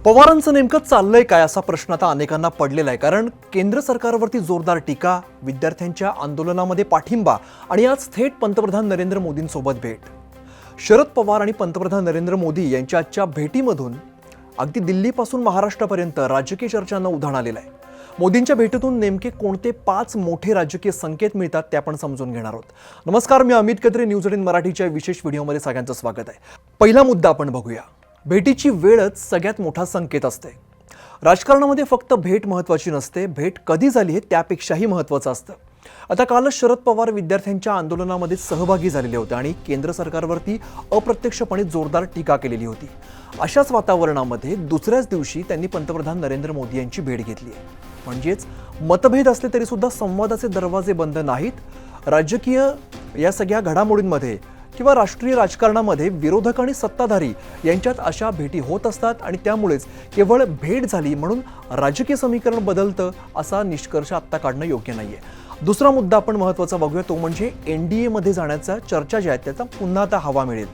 पवारांचं नेमकं चाललंय काय असा प्रश्न आता अनेकांना पडलेला आहे। कारण केंद्र सरकारवरती जोरदार टीका, विद्यार्थ्यांच्या आंदोलनामध्ये पाठिंबा आणि आज थेट पंतप्रधान नरेंद्र मोदींसोबत भेट। शरद पवार आणि पंतप्रधान नरेंद्र मोदी यांच्या आजच्या भेटीमधून अगदी दिल्लीपासून महाराष्ट्रापर्यंत राजकीय चर्चांना उधाण आलेलं आहे। मोदींच्या भेटीतून नेमके कोणते 5 मोठे राजकीय संकेत मिळतात ते आपण समजून घेणार आहोत। नमस्कार, मी अमित कत्रे, न्यूज 18 मराठीच्या विशेष व्हिडिओमध्ये सगळ्यांचं स्वागत आहे। पहिला मुद्दा आपण बघूया। भेटीची वेळच सगळ्यात मोठा संकेत असते। राजकारणामध्ये फक्त भेट महत्त्वाची नसते, भेट कधी झाली हे त्यापेक्षाही महत्त्वाचं असतं। आता कालच शरद पवार विद्यार्थ्यांच्या आंदोलनामध्ये सहभागी झालेले होते आणि केंद्र सरकारवरती अप्रत्यक्षपणे जोरदार टीका केलेली होती। अशाच वातावरणामध्ये दुसऱ्याच दिवशी त्यांनी पंतप्रधान नरेंद्र मोदी यांची भेट घेतली आहे। म्हणजेच मतभेद असले तरी सुद्धा संवादाचे दरवाजे बंद नाहीत। राजकीय या सगळ्या घडामोडींमध्ये किंवा राष्ट्रीय राजकारणामध्ये विरोधक आणि सत्ताधारी यांच्यात अशा भेटी होत असतात आणि त्यामुळेच केवळ भेट झाली म्हणून राजकीय समीकरण बदलतं असा निष्कर्ष आत्ता काढणं योग्य नाहीये। दुसरा मुद्दा आपण महत्त्वाचा बघूया, तो म्हणजे एनडीए मध्ये जाण्याचा चर्चा ज्या आहेत त्याचा पुन्हा आता हवा मिळेल।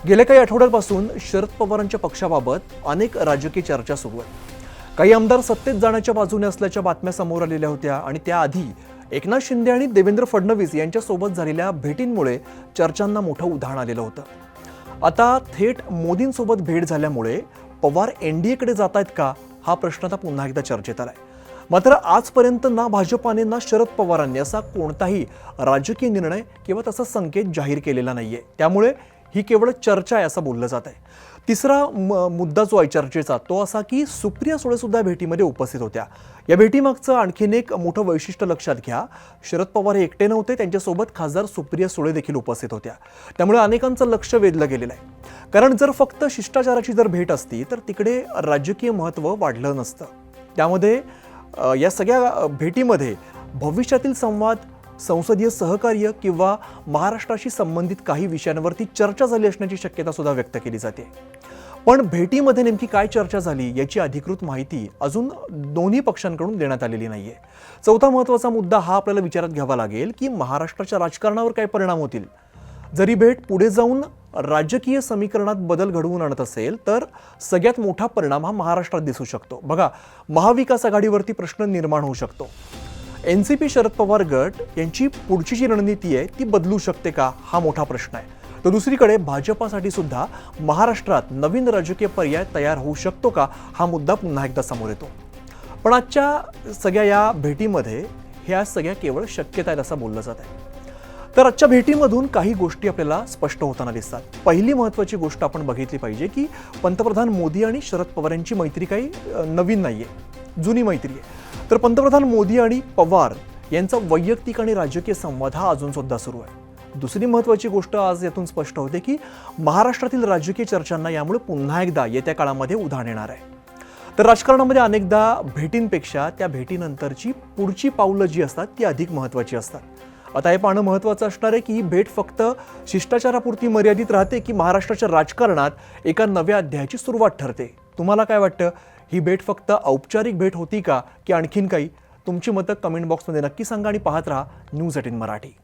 गेल्या काही आठवड्यांपासून शरद पवारांच्या पक्षाबाबत अनेक राजकीय चर्चा सुरू आहेत। काही आमदार सत्तेत जाण्याच्या बाजूने असल्याच्या बातम्या समोर आलेल्या होत्या आणि त्याआधी एकनाथ शिंदे आणि देवेंद्र फडणवीस यांच्यासोबत झालेल्या भेटींमुळे चर्चांना मोठं उधाण आलेलं होतं। आता थेट मोदींसोबत भेट झाल्यामुळे पवार एनडीएकडे जात आहेत का हा प्रश्न आता पुन्हा एकदा चर्चेत आलाय। मात्र आजपर्यंत ना भाजपाने ना शरद पवारांनी असा कोणताही राजकीय निर्णय किंवा तसा संकेत जाहीर केलेला नाहीये, त्यामुळे ही केवळ चर्चा आहे असं बोललं जात आहे। तिसरा मुद्दा जो आहे चर्चेचा तो असा की सुप्रिया सुळे सुद्धा भेटीमध्ये उपस्थित होत्या। या भेटीमागचं आणखीन एक मोठं वैशिष्ट्य लक्षात घ्या, शरद पवार हे एकटे नव्हते, त्यांच्यासोबत खासदार सुप्रिया सुळे देखील उपस्थित होत्या। त्यामुळे अनेकांचं लक्ष वेधलं गेलेलं आहे। कारण जर फक्त शिष्टाचाराची जर भेट असती तर तिकडे राजकीय महत्त्व वाढलं नसतं। त्यामध्ये या सगळ्या भेटीमध्ये भविष्यातील संवाद, संसदीय सहकार्य किंवा महाराष्ट्राशी संबंधित काही विषयांवरती चर्चा झाली असण्याची शक्यता सुद्धा व्यक्त केली जाते। पण भेटीमध्ये नेमकी काय चर्चा झाली याची अधिकृत माहिती अजून दोन्ही पक्षांकडून देण्यात आलेली नाहीये। चौथा महत्त्वाचा मुद्दा हा आपल्याला विचारात घ्यावा लागेल की महाराष्ट्राच्या राजकारणावर काय परिणाम होतील। जरी भेट पुढे जाऊन राजकीय समीकरणात बदल घडवून आणत असेल तर सगळ्यात मोठा परिणाम हा महाराष्ट्रात दिसू शकतो। बघा, महाविकास आघाडीवरती प्रश्न निर्माण होऊ शकतो। एनसीपी शरद पवार गट यांची पुढची जी रणनीती आहे ती बदलू शकते का हा मोठा प्रश्न आहे। तर दुसरीकडे भाजपासाठी सुद्धा महाराष्ट्रात नवीन राजकीय पर्याय तयार होऊ शकतो का हा मुद्दा पुन्हा एकदा समोर येतो। पण आजच्या सगळ्या या भेटीमध्ये ह्या सगळ्या केवळ शक्यता आहेत असं बोललं जात आहे। तर आजच्या भेटीमधून काही गोष्टी आपल्याला स्पष्ट होताना दिसतात। पहिली महत्त्वाची गोष्ट आपण बघितली पाहिजे की पंतप्रधान मोदी आणि शरद पवार यांची मैत्री काही नवीन नाहीये, जुनी मैत्री आहे। तर पंतप्रधान मोदी आणि पवार यांचा वैयक्तिक आणि राजकीय संवाद हा अजून सुद्धा सुरू आहे। दुसरी महत्त्वाची गोष्ट आज यातून स्पष्ट होते की महाराष्ट्रातील राजकीय चर्चांना यामुळे पुन्हा एकदा येत्या काळामध्ये उधाण येणार आहे। तर राजकारणामध्ये अनेकदा भेटींपेक्षा त्या भेटीनंतरची पुढची पावलं जी असतात ती अधिक महत्त्वाची असतात। आता हे पाहणं महत्त्वाचं असणार आहे की ही भेट फक्त शिष्टाचारापुरती मर्यादित राहते की महाराष्ट्राच्या राजकारणात एका नव्या अध्यायाची सुरुवात ठरते। तुम्हाला काय वाटतं, ही भेट फक्त औपचारिक भेट होती का की आणखीन काही? तुमची मतं कमेंट बॉक्समध्ये नक्की सांगा आणि पाहत राहा न्यूज 18 मराठी।